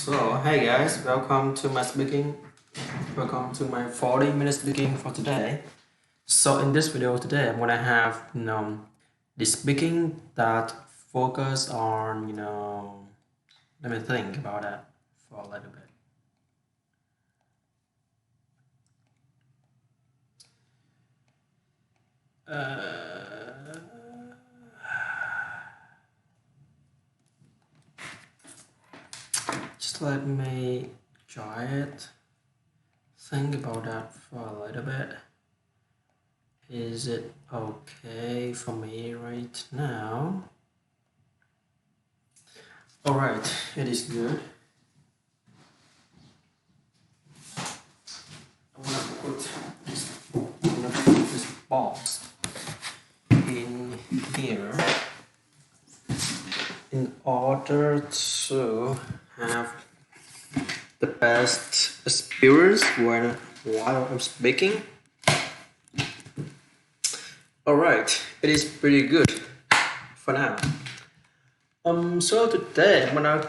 So, hey guys, welcome to my speaking. Welcome to my 40-minute speaking for today. So, in this video today, I'm gonna have the speaking that focus on let me think about that for a little bit. Just let me try it. Think about that for a little bit. Is it okay for me right now? Alright, it is good. I'm gonna put this box in here in order to have the best experience while I'm speaking. Alright, it is pretty good for now. So today I'm gonna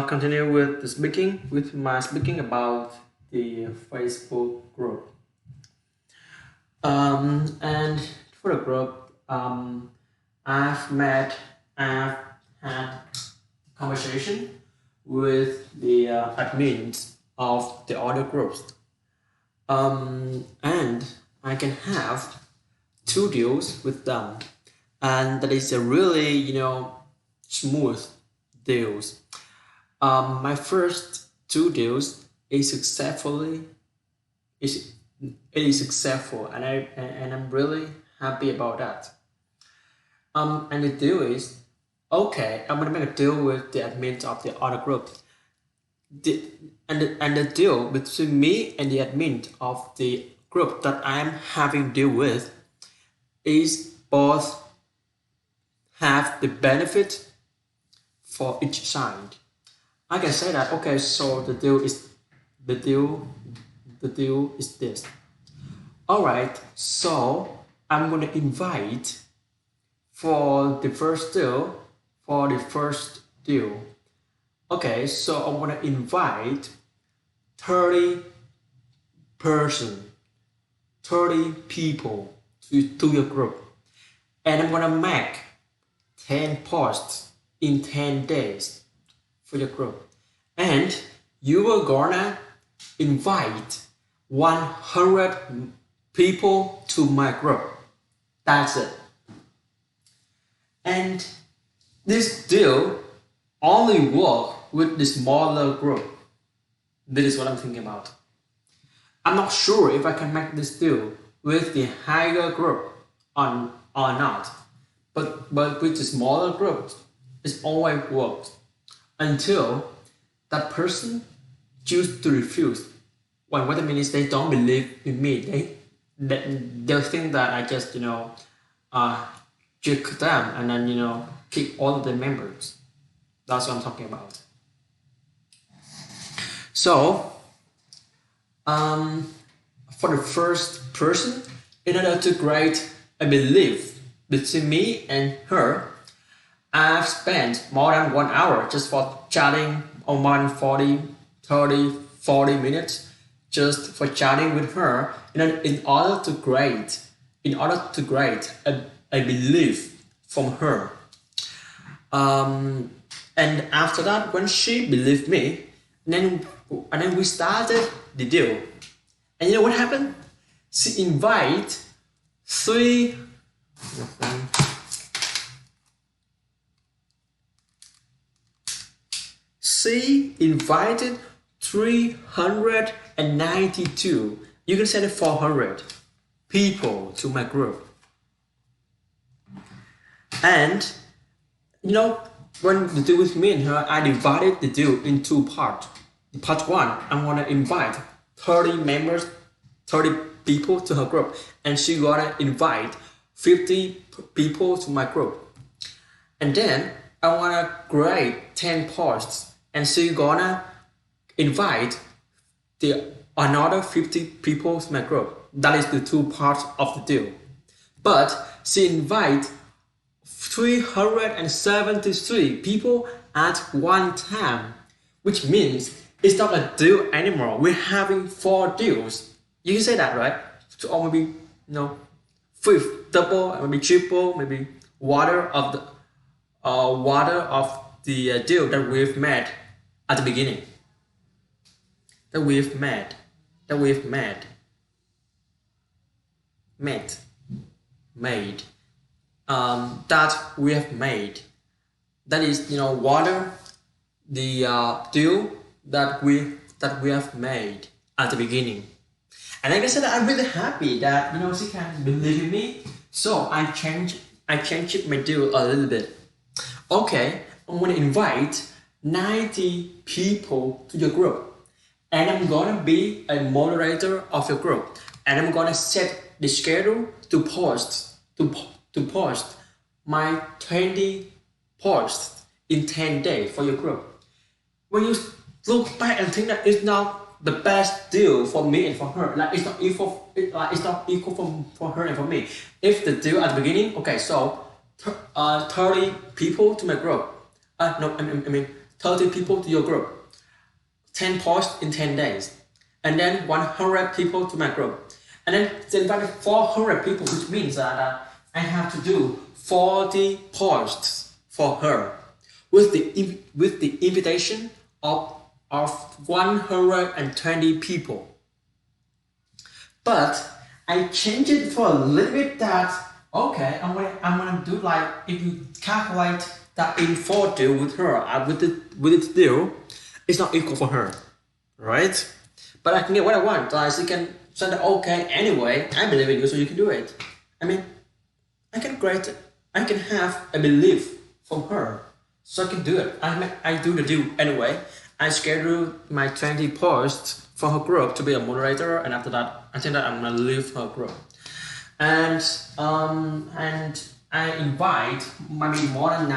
continue with my speaking about the Facebook group. And for the group, I've had conversation with the admins of the other groups. And I can have 2 deals with them, and that is a really smooth deals. My first 2 deals is successful, and I'm really happy about that. And the deal is okay. I'm gonna make a deal with the admins of the other group. The deal between me and the admin of the group that I am having deal with is both have the benefit for each side. I can say that okay, so the deal is this. Alright, so I'm gonna invite for the first deal. Okay, so I'm gonna invite 30 people to your group, and I'm gonna make 10 posts in 10 days for your group, and you are gonna invite 100 people to my group. That's it. And this deal only work with the smaller group. This is what I'm thinking about. I'm not sure if I can make this deal with the higher group or not. But with the smaller groups, it always works until that person choose to refuse. Well, what I mean is they don't believe in me. They'll think that I just trick them and then kick all of the members. That's what I'm talking about. So for the first person, in order to create a belief between me and her, I've spent more than 1 hour just for chatting, or more than 40 minutes just for chatting with her in order to create a belief from her. And after that, when she believed me, and then we started the deal. And you know what happened? She invited 392. You can say 400 people to my group. And when the deal with me and her, I divided the deal in 2 parts. Part 1, I'm gonna invite 30 people to her group, and she gonna invite 50 people to my group. And then I wanna create 10 posts, and she gonna invite another 50 people to my group. That is the 2 parts of the deal. But she invite 373 people at one time, which means it's not a deal anymore. We're having 4 deals. You can say that, right? So, or maybe fifth, double, maybe triple, maybe water of the deal that we've made at the beginning. That we've made, that we've made, made, made, that we have made. That is, water the deal that we have made at the beginning. And like I said, I'm really happy that she can believe in me. So I changed my deal a little bit. Okay, I'm gonna invite 90 people to your group, and I'm gonna be a moderator of your group, and I'm gonna set the schedule to post my 20 posts in 10 days for your group. When you look back and think that it's not the best deal for me and for her, like it's not equal, for her and for me. If the deal at the beginning, okay, so 30 people to my group, no, I mean 30 people to your group, 10 posts in 10 days, and then 100 people to my group, and then they invited 400 people, which means that I have to do 40 posts for her with the invitation of 120 people. But I changed it for a little bit that, okay, I'm gonna do like, if you calculate that in 4 deal with her, with the deal, it's not equal for her, right? But I can get what I want. Like, she can say that, okay, anyway, I believe in you, so you can do it. I mean, I can have a belief from her, so I can do it. I do the deal anyway. I schedule my 20 posts for her group to be a moderator, and after that, I think that I'm gonna leave her group. And I invite maybe more than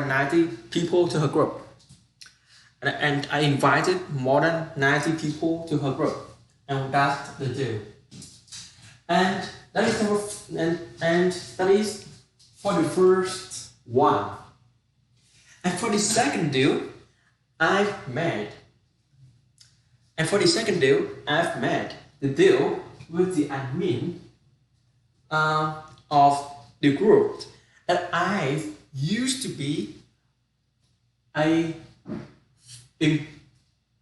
90 people to her group. And I invited more than 90 people to her group, and that's the deal. And that is that is for the first one. And for the second deal, I've made the deal with the admin of the group that I used to be that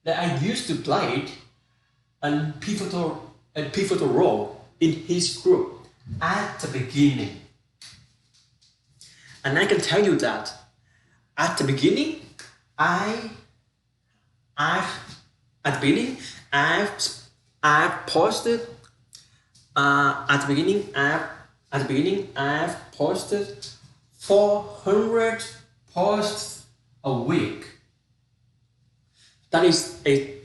I used to play a pivotal role in his group at the beginning. And I can tell you that at the beginning, I've posted I've posted 400 posts a week. That is a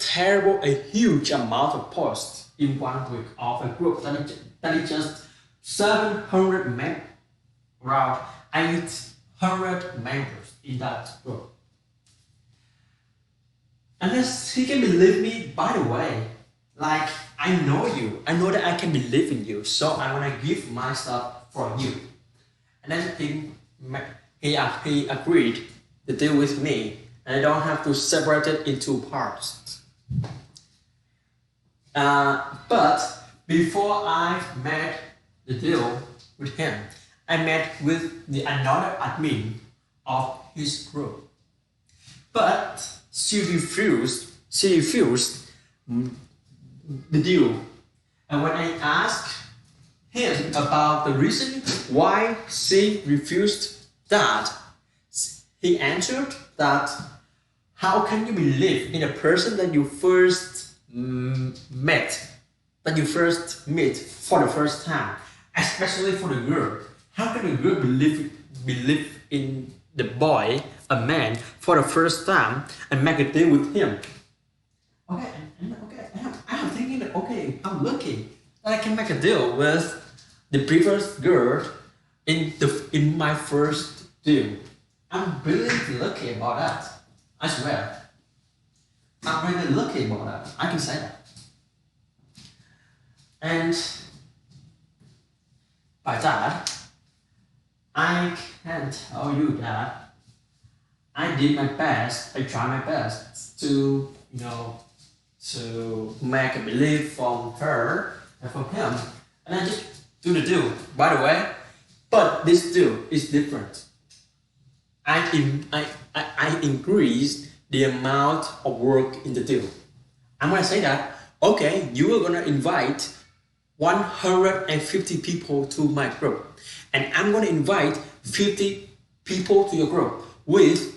huge amount of posts in 1 week of a group. That is just 700 members. Wow, 800 members in that group. Unless he can believe me, by the way, like, I know you, I know that I can believe in you, so I want to give my stuff for you. And then he agreed to deal with me, and I don't have to separate it into parts. But before I made the deal with him, I met with another admin of his group. But she refused the deal. And when I asked him about the reason why she refused that, he answered that, how can you believe in a person that you first meet for the first time, especially for the girl? How can a girl believe in the boy, a man, for the first time and make a deal with him? Okay, I'm thinking that, okay, I'm lucky that I can make a deal with the previous girl in my first deal. I'm really lucky about that. I swear. I'm really lucky about that. I can say that. And by that, I can tell you that I did my best. I tried my best to, to make a belief from her and from him, and I just do the do. By the way, but this do is different. I increased the amount of work in the do. I'm gonna say that, okay, you are gonna invite 150 people to my group, and I'm gonna invite 50 people to your group with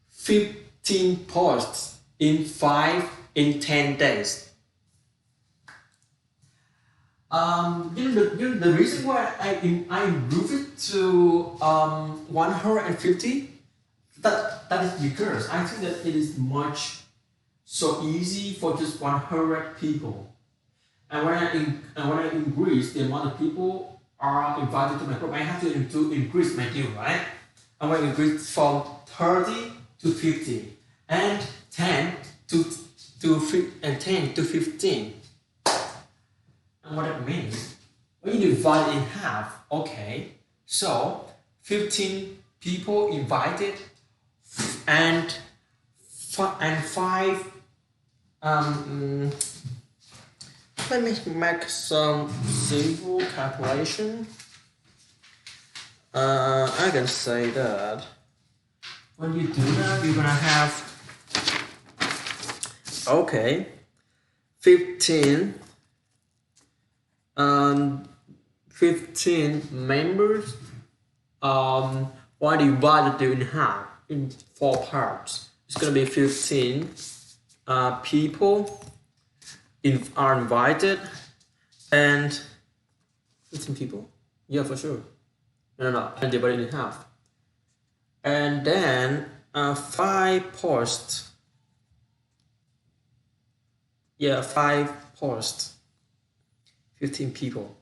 15 posts in 10 days. The reason why I improved it to 150, that is because I think that it is much so easy for just 100 people. And when I increase the amount of people are invited to my group, I have to increase my deal, right? I'm going to increase from 30 to 50 and 10 to 15. And what it means, when you divide it in half, okay, so 15 people invited and five. Let me make some simple calculation. I can say that when you do that, you're gonna have 15 15 members. Why divide it in half in 4 parts? It's gonna be 15 people are invited, and 15 people. Yeah, for sure. No. And divide it in half. And then 5 posts. Yeah, 5 posts. 15 people.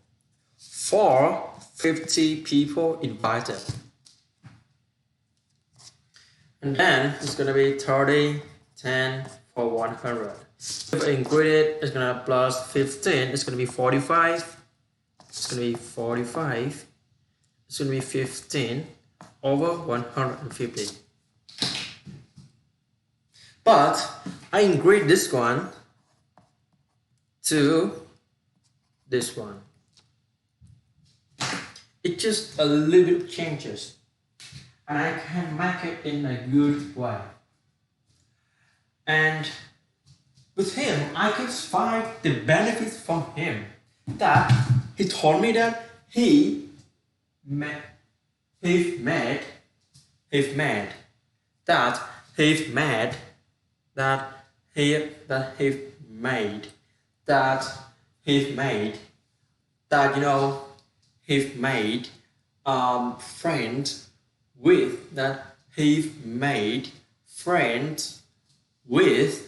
50 people invited. And then it's gonna be 30, 10 for 100. If I include it, it's gonna plus 15. It's gonna be 45. It's gonna be 45. It's gonna be 15 over 150. But I increase this one to this one. It just a little bit changes, and I can make it in a good way. And with him, I can find the benefits from him. That he told me that he made that he made that he made friends with that he made friends with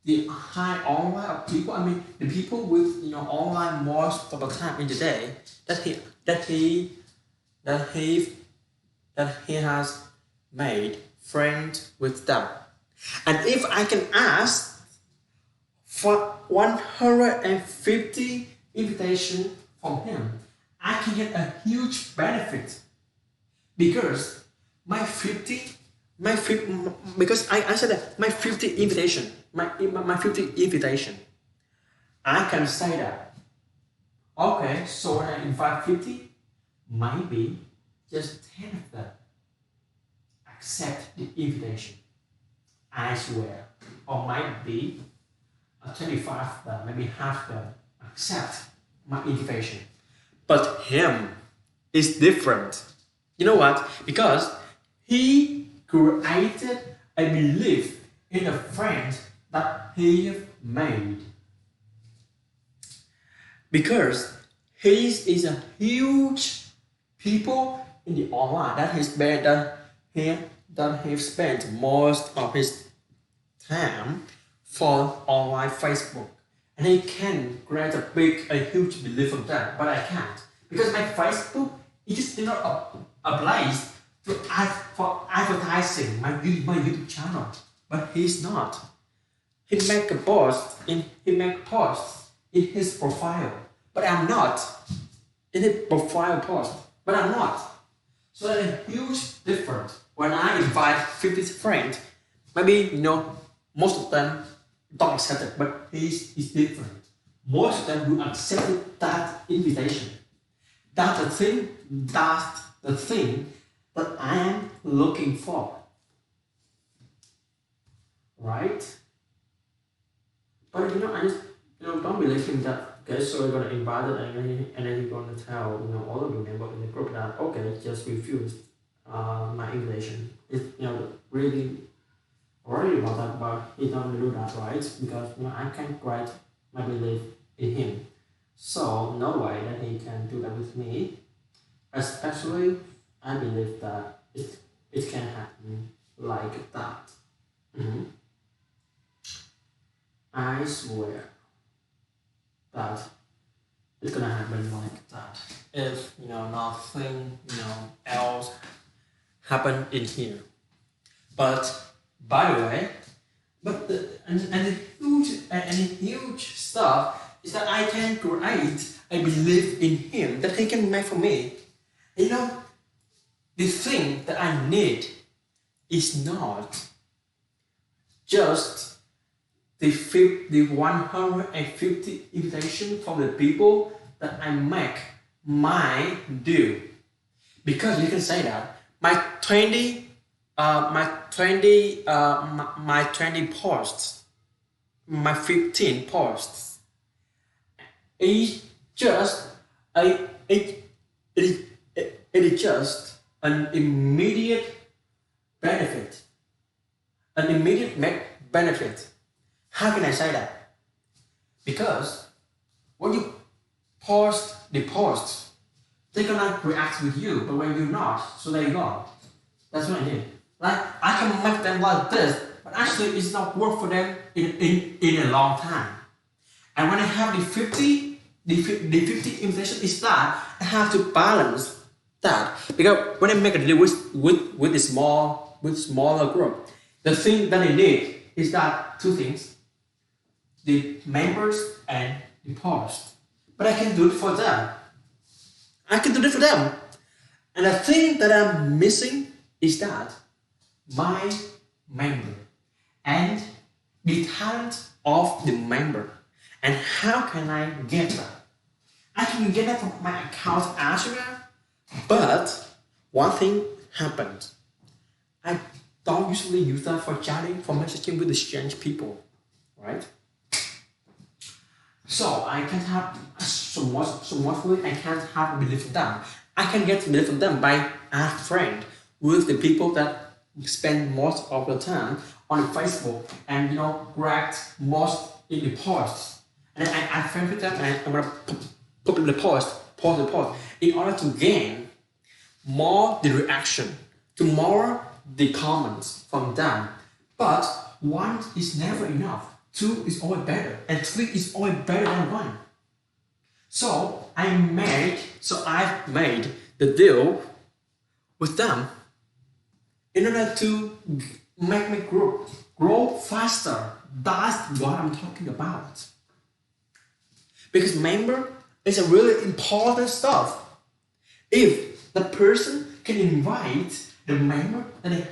the high online of people. The people with online most of the time in the day that he has made friends with them. And if I can ask for 150 invitation from him, I can get a huge benefit because because I said that my 50 invitation, my 50 invitation, I can say that, okay, so when I invite 50, maybe just 10 of them accept the invitation, I swear, or might be 25 of them, maybe half of them accept my invitation. But him is different. You know what? Because he created a belief in a friend that he have made. Because he is a huge people in the online that he spent most of his time for online Facebook, and he can create a huge belief of that, but I can't because my Facebook is just not a place for advertising my YouTube channel, but he's not. He make posts in his profile, but I'm not in his profile post, but I'm not. So there's a huge difference. When I invite 50 friends, maybe most of them don't accept it, but he's different. Most of them will accept that invitation. That's the thing. That's the thing that I am looking for, right? But I just don't believe in that. Okay, so we're gonna invite it, and then you're gonna tell all of the members in the group that okay, just refuse my invitation. It's really worried about that, but he don't do that, right? Because I can't write my belief in him. So no way that he can do that with me. Especially, I believe that it can happen like that. Mhm. I swear that it's gonna happen like that. If nothing else happen in here. But by the way, but the huge stuff is that I can create a belief in him that he can make for me. The thing that I need is not just the 150 invitation from the people that I make my do. Because you can say that my 20 posts, my 15 posts is just it is just an immediate benefit. An immediate benefit. How can I say that? Because when you post the posts, they're gonna react with you, but when you're not, so there you go. That's what I did. Like I can make them like this, but actually it's not work for them in a long time. And when I have the 50 invitation is that I have to balance that. Because when I make a deal with smaller group, the thing that I need is that two things. The members and the post. But I can do it for them. And the thing that I'm missing is that my member and the talent of the member. And how can I get that? I can get that from my account as well. But one thing happened. I don't usually use that for chatting, for messaging with the strange people, right? So I can't have somewhat I can't have belief in them. I can get belief in them by a friend with the people that spend most of the time on Facebook and react most in the posts. And I add friends with them and I'm gonna put the post in order to gain more the reaction, to more the comments from them. But one is never enough. 2 is always better, and 3 is always better than 1. So I've made the deal with them in order to make my group grow faster. That's what I'm talking about. Because member is a really important stuff. If the person can invite the member that is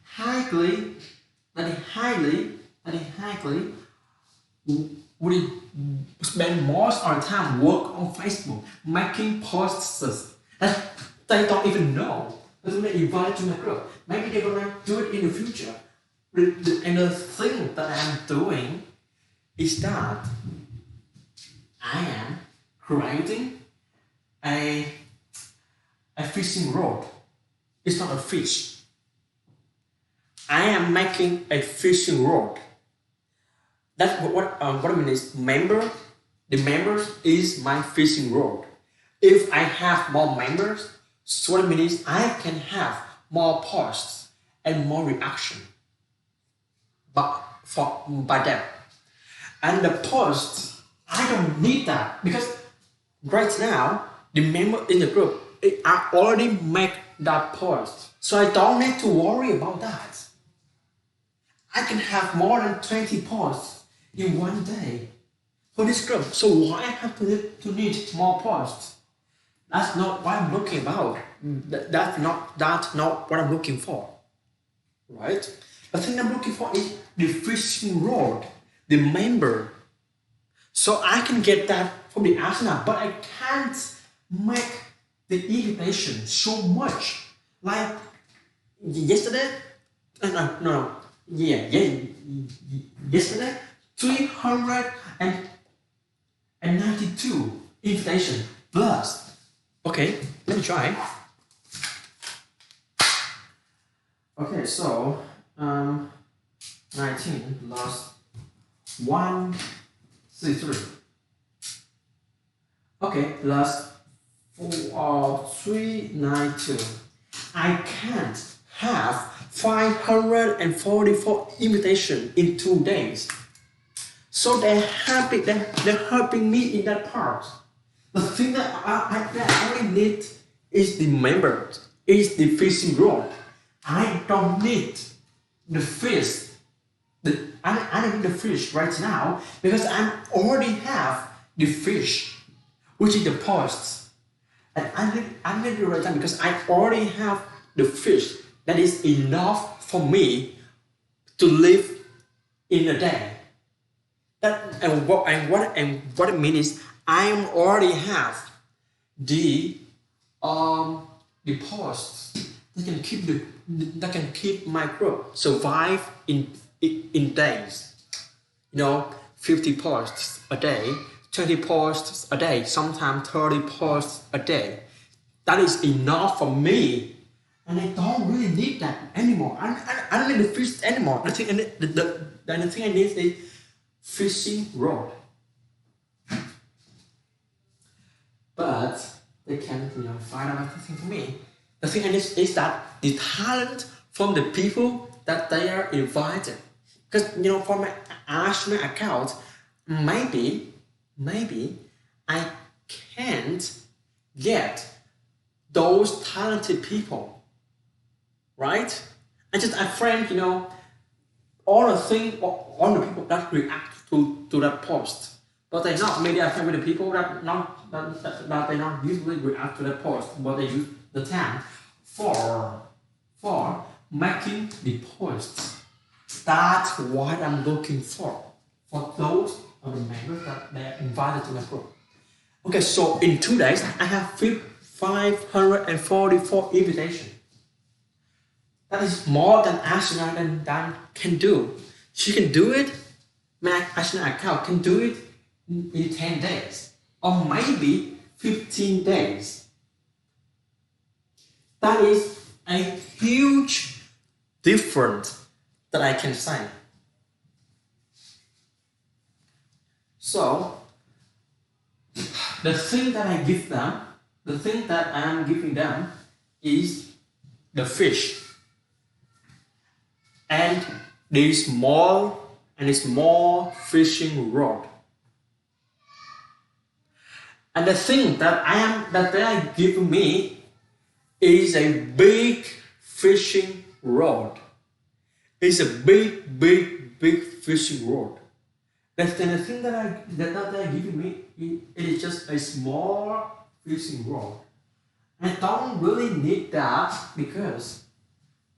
highly would spend most of the time work on Facebook, making posts that they don't even know. They're gonna invite it to my group. Maybe they're gonna do it in the future. And the thing that I'm doing is that I am creating a fishing rod. It's not a fish. I am making a fishing rod. That's what I mean is the members is my fishing rod. If I have more members, so what I mean is I can have more posts and more reaction by them. And the posts, I don't need that because right now the member in the group I already make that post. So I don't need to worry about that. I can have more than 20 posts in one day for this group. So why I have to need more posts? That's not what I'm looking about. That's not what I'm looking for. Right? The thing I'm looking for is the fishing rod, the member. So I can get that from the Arsenal, but I can't make the invitation so much. Like yesterday, no, yeah, yesterday, 392 invitation plus. Okay, let me try. Okay, so 19 plus 133. Okay, plus 392. I can't have 544 invitations in 2 days. So they're helping me in that part. The thing that I only need is the members, is the fishing rod. I don't need the fish. I don't need the fish right now because I already have the fish, which is the posts. And I need it right now because I already have the fish that is enough for me to live in a day. What it means is I already have the posts that can keep my group survive in days. 50 posts a day, 20 posts a day, sometimes 30 posts a day. That is enough for me. And I don't really need that anymore. I don't need the fish anymore. The thing I need is fishing rod. But they can't find out everything for me. The thing I need is that the talent from the people that they are invited. Because for my Arsenal account, maybe I can't get those talented people, right? I friend all the people that react to that post, but they not maybe I friend with the people that they not usually react to that post, but they use the time for making the posts. That's what I'm looking for those of the members that they're invited to my group. Okay, so in 2 days I have 544 invitations. That is more than Arsenal can do. She can do it. My Arsenal account can do it in 10 days or maybe 15 days. That is a huge difference that I can say. So the thing that I give them, the thing that I am giving them is the fish and the small fishing rod. And the thing that they are giving me is a big fishing rod. It's a big fishing rod. The thing that they're giving me it is just a small fishing rod. I don't really need that because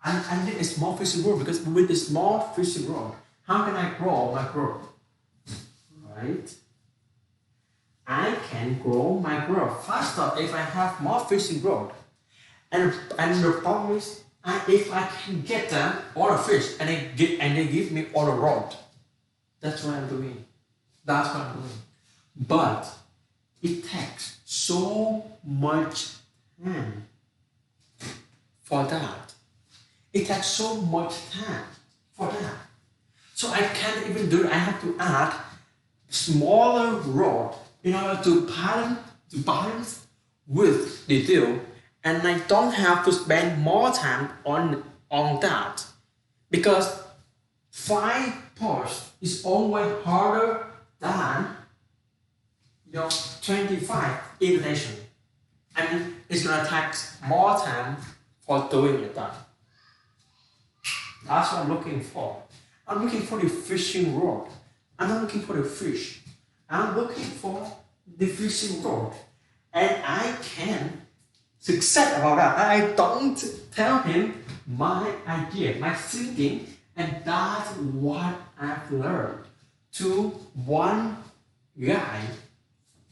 I need a small fishing rod because with the small fishing rod, how can I grow my group? Right? I can grow my group faster if I have more fishing rod. And the problem is, if I can get them all the fish and they give me all the rod, that's what I'm doing. But it takes so much time for that. It takes so much time for that. So I can't even do it. I have to add smaller rod in order to balance with the deal. And I don't have to spend more time on that because 5 posts is always harder than 25 invitation. And it's gonna take more time for doing it done. That's what I'm looking for. I'm looking for the fishing rod. I'm not looking for the fish. I'm looking for the fishing rod. and I can success about that. I don't tell him my idea, my thinking, and that's what I've learned to one guy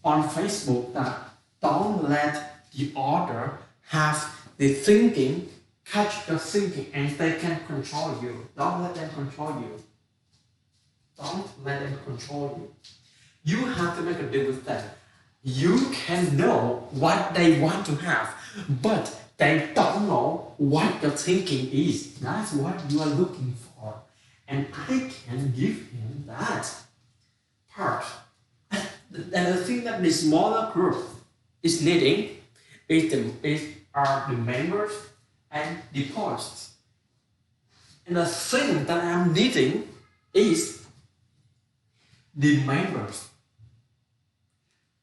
on Facebook that don't let the other have the thinking, catch the thinking, and they can control you. Don't let them control you. Don't let them control you. You have to make a deal with them. You can know what they want to have, but they don't know what your thinking is. That's what you are looking for. And I can give him that part. And the thing that the smaller group is needing are the members and the posts. And the thing that I'm needing is the members.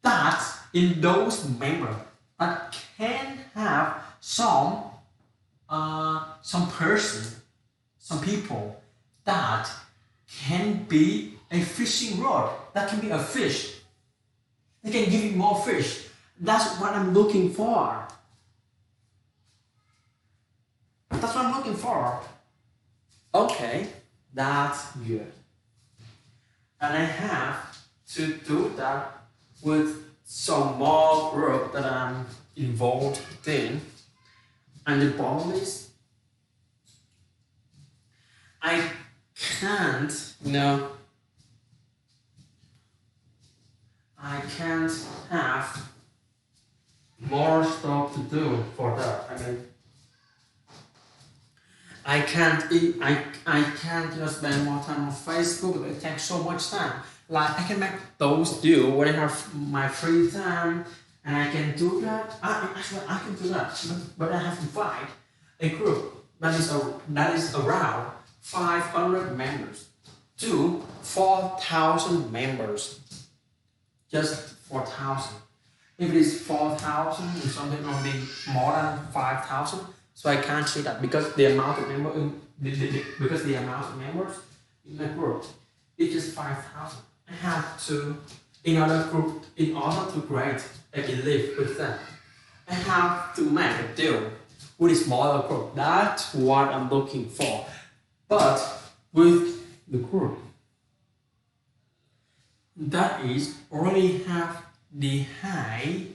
That in those members that can have some person, some people that can be a fishing rod, that can be a fish. They can give you more fish. That's what I'm looking for. That's what I'm looking for. Okay, that's good. And I have to do that with some more group that I'm involved in. And the problem is, I can't, I can't have more stuff to do for that. I mean, I can't just spend more time on Facebook. It takes so much time. Like I can make those deals when I have my free time, and I can do that. Actually, I can do that, but I have to find a group that is around 500 members to 4,000 members. Just 4,000. If it is 4,000 and something only more than 5,000, so I can't see that because the amount of members in the group is just 5,000. I have to, in order to create a belief with them, I have to make a deal with a smaller group. That's what I'm looking for. But with the group that is already have the high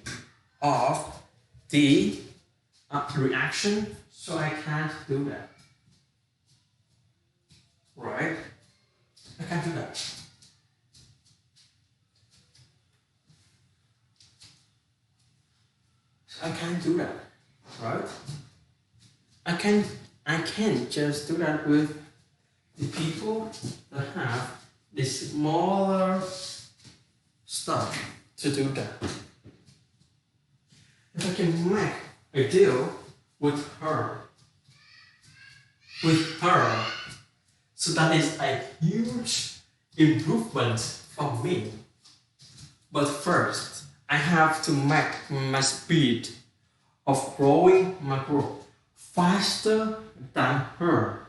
of the reaction, so I can't do that. Right? I can't do that. I can't do that. Right? I can just do that with the people that have the smaller stuff to do that. If I can make a deal with her, so that is a huge improvement for me. But first, I have to make my speed of growing my group faster than her.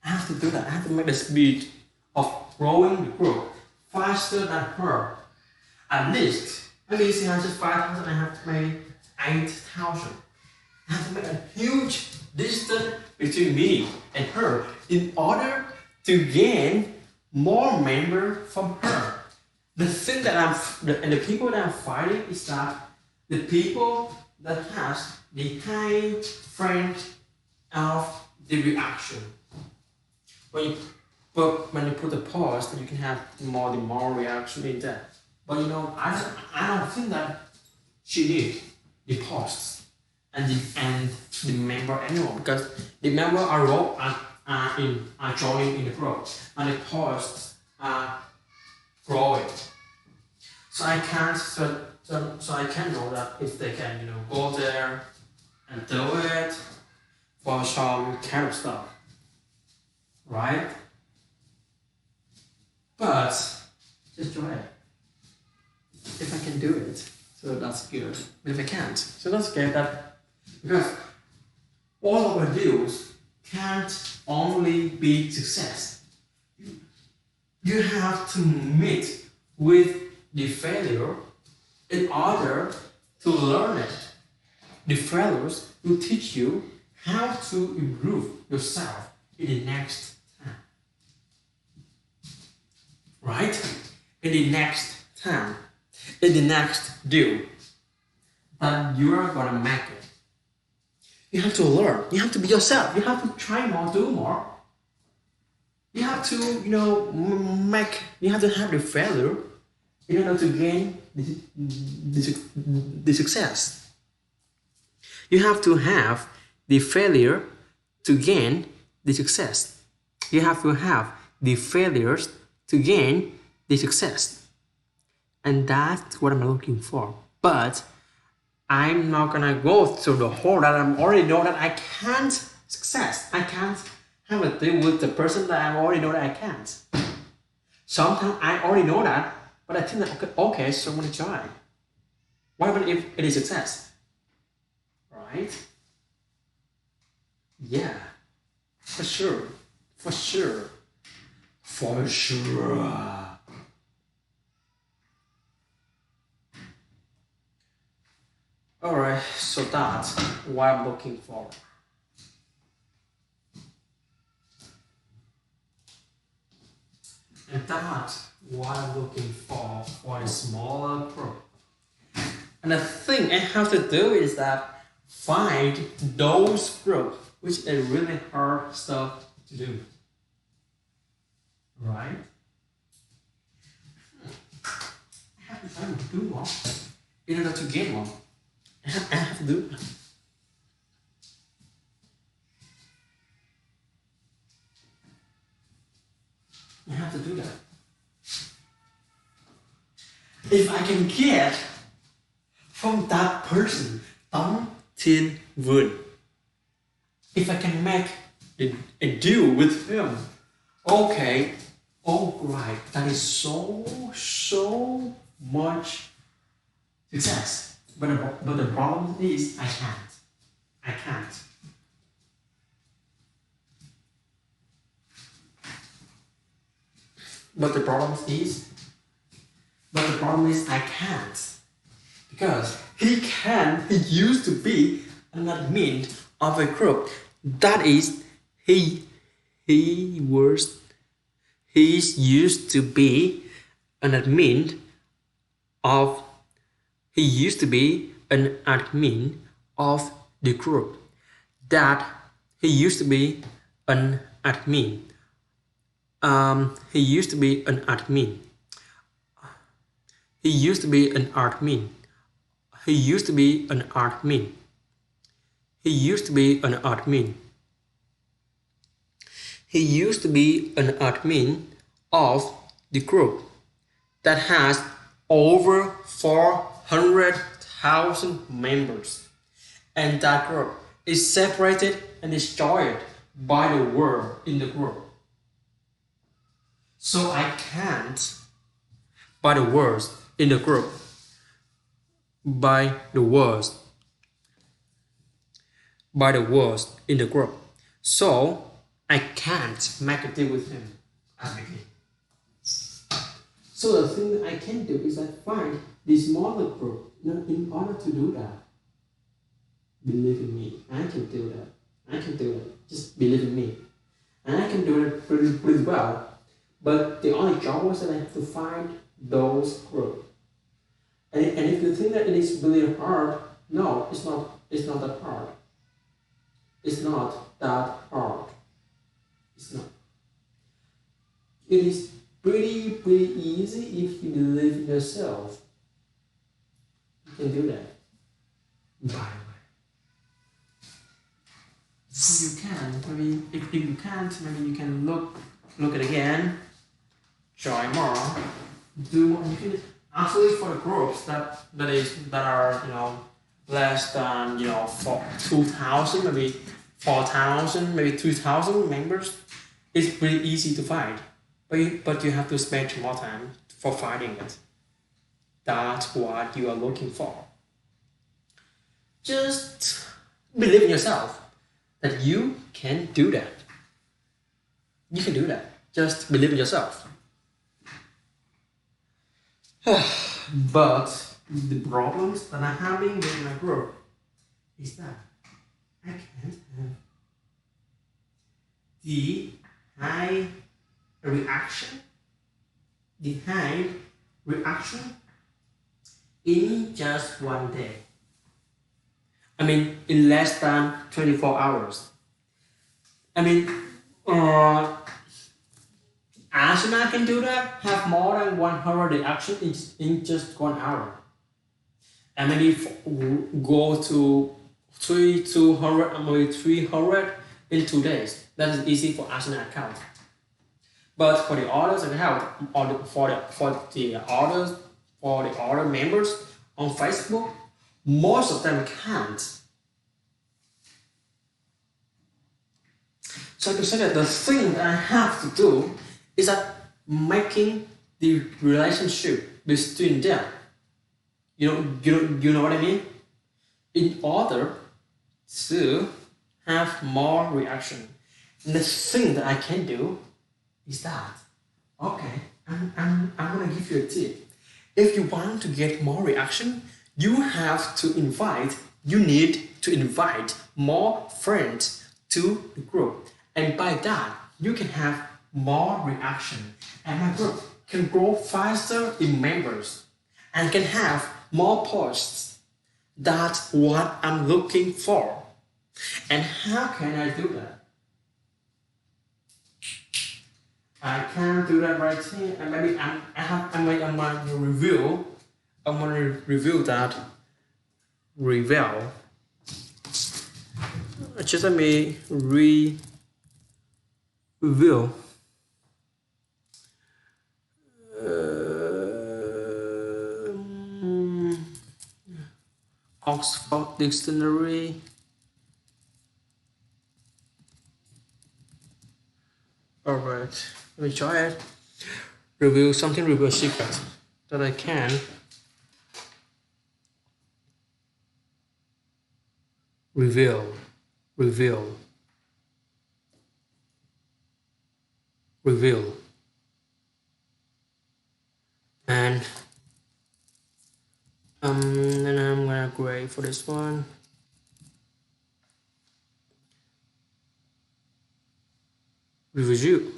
I have to do that. I have to make the speed of growing the group faster than her. At least I have just 5,000, I have to make 8,000. I have to make a huge distance between me and her in order to gain more members from her. The thing that the people that I'm fighting is that the people that has the high friend of the reaction. When you put the post, you can have more reaction in that. But I don't think that she need the posts and the member anymore, because the member are joining in the group and the posts are growing. So I can't know that if they can go there and do it for some kind of stuff, right? But just try it. If I can do it, so that's good. But if I can't, so that's okay. Because all of our deals can't only be success. You have to meet with the failure in order to learn it. The failures will teach you how to improve yourself in the next time. Right? In the next time. In the next deal. That you are gonna make it. You have to learn. You have to be yourself. You have to try more, do more. You have to, you have to have the failure in order to gain the success. You have to have the failure to gain the success. You have to have the failures to gain the success. And that's what I'm looking for. But I'm not gonna go through the whole that I already know that I can't success. I can't have a deal with the person that I already know that I can't. Sometimes I already know that, but I think that okay, so I'm gonna try. What about if it is success? Right? Yeah. For sure. For sure. For sure. Alright, so that's what I'm looking for. And that's what I'm looking for a smaller group. And the thing I have to do is that find those groups which are really hard stuff to do. Right? I have to try to do more in order to get one. I have to do it. I have to do that. If I can get from that person Tống Thiên Vươn, if I can make a deal with him, okay, all right, that is so much success. But the problem is I can't. But the problem is I can't. Because he used to be an admin of a group. That is, he used to be an admin of the group. That he used to be an admin. He used to be an admin. He used to be an admin. He used to be an admin. He used to be an admin. He used to be an admin of the group that has over 400,000 members. And that group is separated and destroyed by the word in the group. So I can't, by the words in the group, by the words in the group. So I can't make a deal with him as a kid. So the thing that I can do is I find this smaller group. In order to do that, believe in me, I can do that. Just believe in me. And I can do it pretty well. But the only job was that I have to find those groups. And if you think that it is really hard, no, it's not that hard. It's not that hard. It's not. It is pretty easy if you believe in yourself. You can do that. By the way. If you can, maybe if you can't, maybe you can look it again. Try more. Do more. You can actually for the groups that are less than 2,000, maybe 4,000, maybe 2,000 members. It's pretty easy to find, but you have to spend more time for finding it. That's what you are looking for. Just believe in yourself that you can do that. You can do that. Just believe in yourself. But the problems that I'm having with my group is that I can't have the high reaction, the high reaction in just one day. I mean, in less than 24 hours. I mean, Asana can do that, have more than 100 reaction in just 1 hour. And maybe go to 200, maybe 300 in 2 days. That is easy for Asana account. But for the others account, or for the other members on Facebook, most of them can't. So I can say that the thing that I have to do is that making the relationship between them. You know what I mean? In order to have more reaction. And the thing that I can do is that, okay, I'm gonna give you a tip. If you want to get more reaction, you need to invite more friends to the group. And by that, you can have more reaction. And my group can grow faster in members and can have more posts. That's what I'm looking for. And how can I do that? I can't do that right here. And maybe I'm going to review. I'm going to review that. Reveal. Just let me review. Oxford Dictionary. Alright, let me try it. Review a secret that I can reveal. And then I'm gonna grade for this one. Review.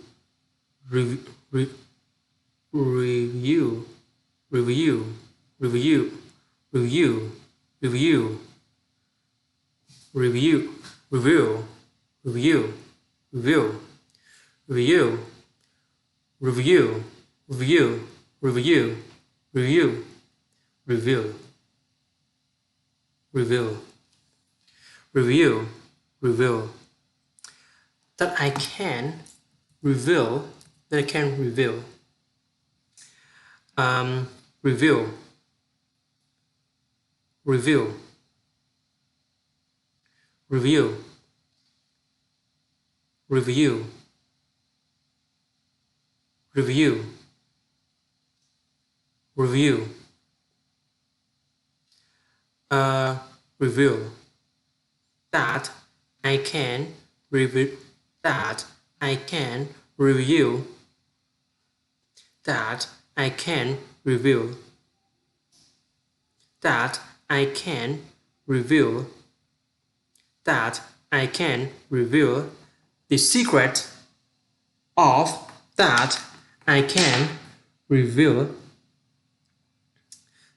That I can reveal. Review. That I can review. That I can review. That I can review. That I can review. That I can reveal the secret of that I can reveal.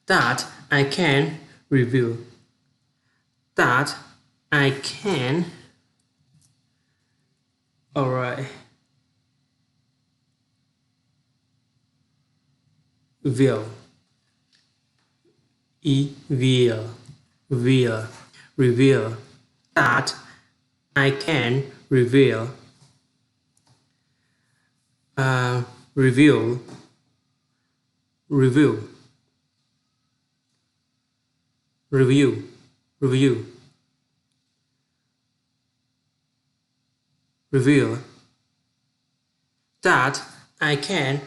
That I can reveal. That I can. Alright. Reveal. Reveal. That I can reveal. Review. Reveal. That I can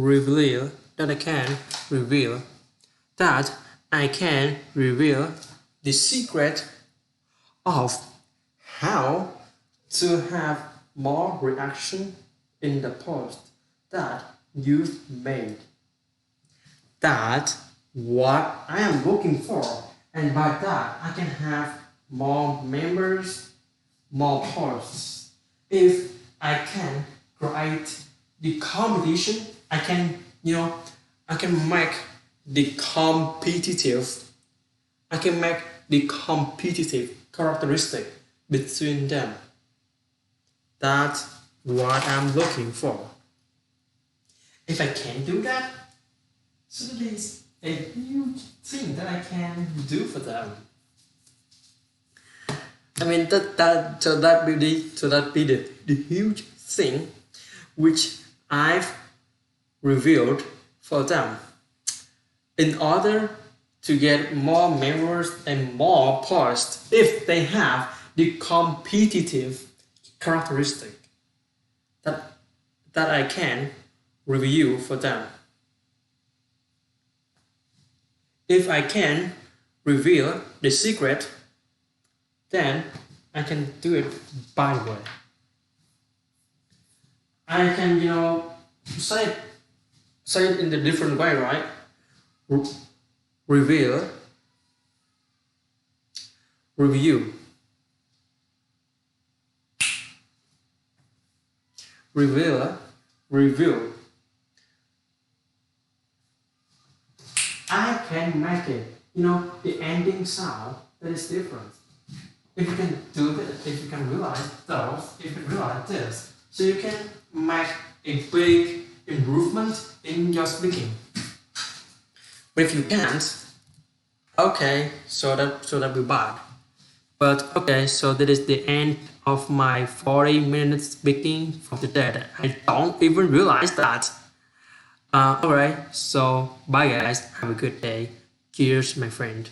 reveal. That I can reveal. That I can reveal the secret of how to have more reaction in the post that you've made. That what I am looking for, and by that I can have more members, more posts. If I can create the competition, I can, I can make the competitive, I can make the competitive characteristic between them. That's what I'm looking for. If I can't do that, so there's a huge thing that I can do for them. I mean that be the huge thing which I've revealed for them. In order to get more members and more posts, if they have the competitive characteristic that I can review for them. If I can reveal the secret, then I can do it by the way. I can, say it in a different way, right? Reveal, review, reveal, review. I can make it, the ending sound that is different. If you can do this, if you can realize those, if you realize this, so you can make a big improvement in your speaking. But if you can't, okay, so that be bad. But okay, so that is the end of my 40 minutes speaking for today. I don't even realize that. Alright, so bye guys, have a good day. Cheers, my friend.